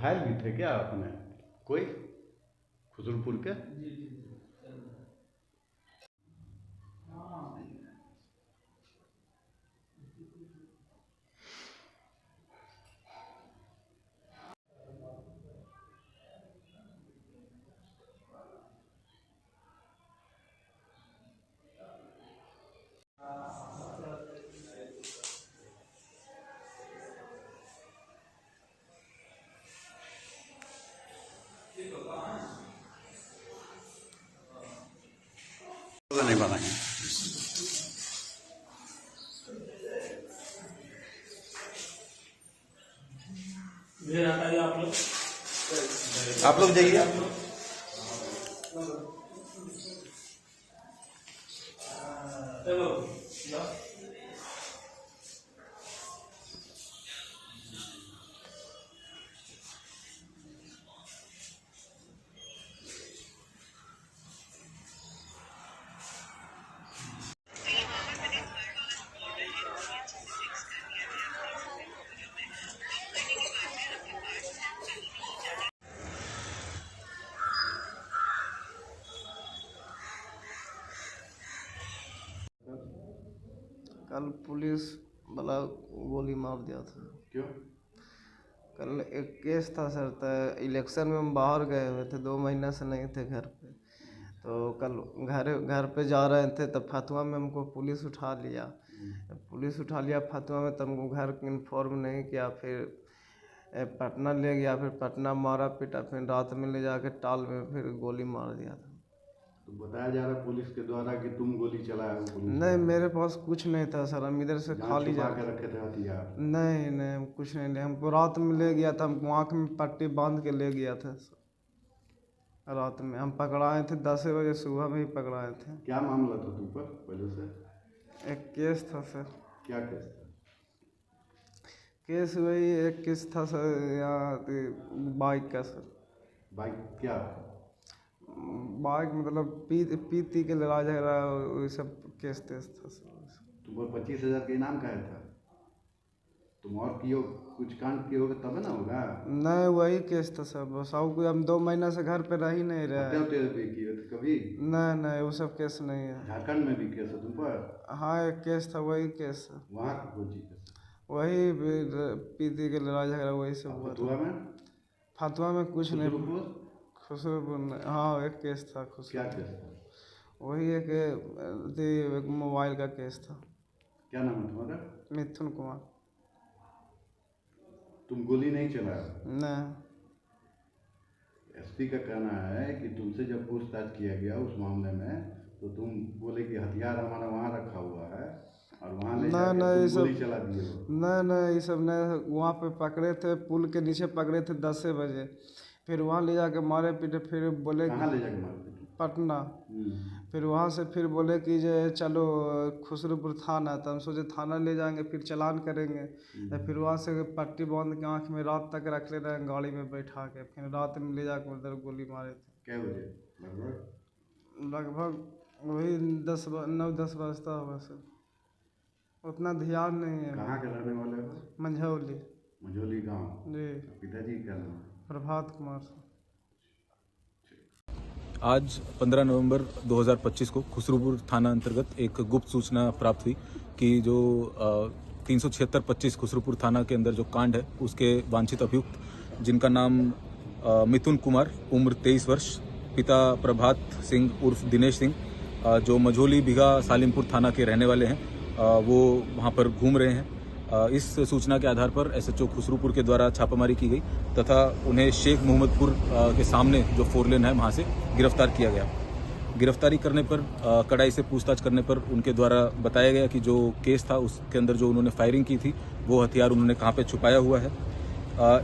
घायल भी थे क्या अपने कोई खुसरूपुर के? नहीं बनाएंगे। आप लोग जाइए। कल पुलिस वाला गोली मार दिया था। क्यों? कल एक केस था सर, तो इलेक्शन में हम बाहर गए हुए थे, 2 महीना से नहीं थे घर पे। तो कल घर पे जा रहे थे तब फतुआ में हमको पुलिस उठा लिया। फतुआ में तब हमको घर इन्फॉर्म नहीं किया। फिर पटना ले गया, फिर पटना मारा पीटा, फिर रात में ले जाके टाल में फिर गोली मार दिया था। तो बताया जा रहा है पुलिस के द्वारा कि तुम गोली चलाए हो। नहीं, मेरे पास कुछ नहीं था सर, हम इधर से खाली जा के रखे थे हथियार। नहीं हम कुछ नहीं ले, हमको रात में ले गया था, हमको आँख में पट्टी बांध के ले गया था रात में। हम पकड़ाए थे 10 बजे, सुबह में ही पकड़ाए थे। क्या मामला था तुम पर पहले से? एक केस था सर। क्या केस था? केस वही एक केस था सर, यहाँ बाइक का सर। बाइक क्या? बाइक मतलब पीती के लड़ा झगड़ा वही सब केस तेस था सर। तुम पर 25,000 का इनाम का था। तुम और कुछ कांड किए होगे तब ना होगा। नहीं, वही केस था सर बस। और हम 2 महीना से घर पे रह ही नहीं रहे। भी किए थे कभी? नहीं वो सब केस नहीं है। झारखंड में भी केस है तुम पर? हाँ, एक केस था, वही केस है। वहाँ का कौन चीज केस? वही पीती के लड़ाई झगड़ा वही सब हुआ था। फतुआ में कुछ नहीं। खुसरूपुर में हाँ एक केस था। क्या केस था? वही एक मोबाइल का केस था। क्या नाम है तुम्हारा? मिथुन कुमार। तुम गोली नहीं चलाए? नहीं। एसपी का कहना है कि तुमसे जब पूछताछ किया गया उस मामले में तो तुम बोले कि हथियार हमारा वहाँ रखा हुआ है और वहाँ ले जाके तुम गोली चला दिए हो। नहीं ये सब नहीं। वहाँ पे पकड़े थे, पुल के नीचे पकड़े थे 10 बजे, फिर वहाँ ले जाके मारे पीटे। फिर बोले कहाँ ले जाके मारे? पटना। फिर वहाँ से फिर बोले कि जो चलो खुसरूपुर थाना, तो हम सोचे थाना ले जाएंगे फिर चालान करेंगे। फिर वहाँ से पट्टी बांध के आँख में रात तक रख ले रहे गाड़ी में बैठा के, फिर रात में ले जाकर उधर गोली मारे थे। क्या बजे लगभग वही 9-10 बजता होगा सर, उतना ध्यान नहीं है। कहाँ के रहने वाले हो? मंझौली गाँव जी। पिताजी क्या नाम? प्रभात कुमार। आज 15 नवंबर 2025 को खुसरूपुर थाना अंतर्गत एक गुप्त सूचना प्राप्त हुई कि जो 376-25 खुसरूपुर थाना के अंदर जो कांड है उसके वांछित अभियुक्त जिनका नाम मिथुन कुमार, उम्र 23 वर्ष, पिता प्रभात सिंह उर्फ दिनेश सिंह, जो मझोली बिघा सालिमपुर थाना के रहने वाले हैं, वो वहाँ पर घूम रहे हैं। इस सूचना के आधार पर एसएचओ खुसरूपुर के द्वारा छापामारी की गई तथा उन्हें शेख मोहम्मदपुर के सामने जो 4 लेन है वहाँ से गिरफ्तार किया गया। गिरफ्तारी करने पर कड़ाई से पूछताछ करने पर उनके द्वारा बताया गया कि जो केस था उसके अंदर जो उन्होंने फायरिंग की थी वो हथियार उन्होंने कहाँ पे छुपाया हुआ है।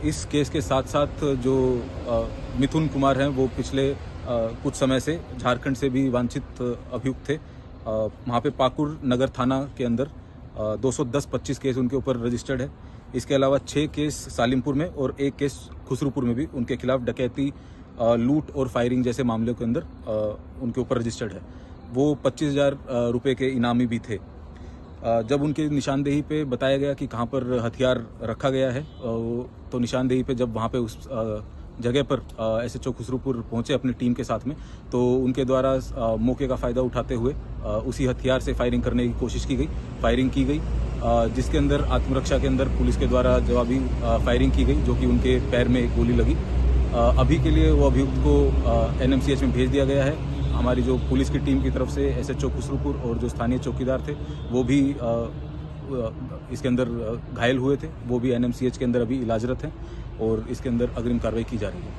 इस केस के साथ साथ जो मिथुन कुमार हैं वो पिछले कुछ समय से झारखंड से भी वांछित अभियुक्त थे। वहाँ पे पाकुर नगर थाना के अंदर 210-25 केस उनके ऊपर रजिस्टर्ड है। इसके अलावा 6 केस सालिमपुर में और 1 केस खुसरूपुर में भी उनके खिलाफ डकैती, लूट और फायरिंग जैसे मामलों के अंदर उनके ऊपर रजिस्टर्ड है। वो 25,000 रुपये के इनामी भी थे। जब उनकी निशानदेही पे बताया गया कि कहाँ पर हथियार रखा गया है, तो निशानदेही पे जब वहाँ पे उस जगह पर SHO खुसरूपुर पहुंचे अपनी टीम के साथ में, तो उनके द्वारा मौके का फ़ायदा उठाते हुए उसी हथियार से फायरिंग करने की कोशिश की गई, फायरिंग की गई, जिसके अंदर आत्मरक्षा के अंदर पुलिस के द्वारा जवाबी फायरिंग की गई, जो कि उनके पैर में एक गोली लगी। अभी के लिए वो अभियुक्त को NMCH में भेज दिया गया है। हमारी जो पुलिस की टीम की तरफ से SHO खुसरूपुर और जो स्थानीय चौकीदार थे वो भी इसके अंदर घायल हुए थे, वो भी NMCH के अंदर अभी इलाजरत हैं और इसके अंदर अग्रिम कार्रवाई की जा रही है।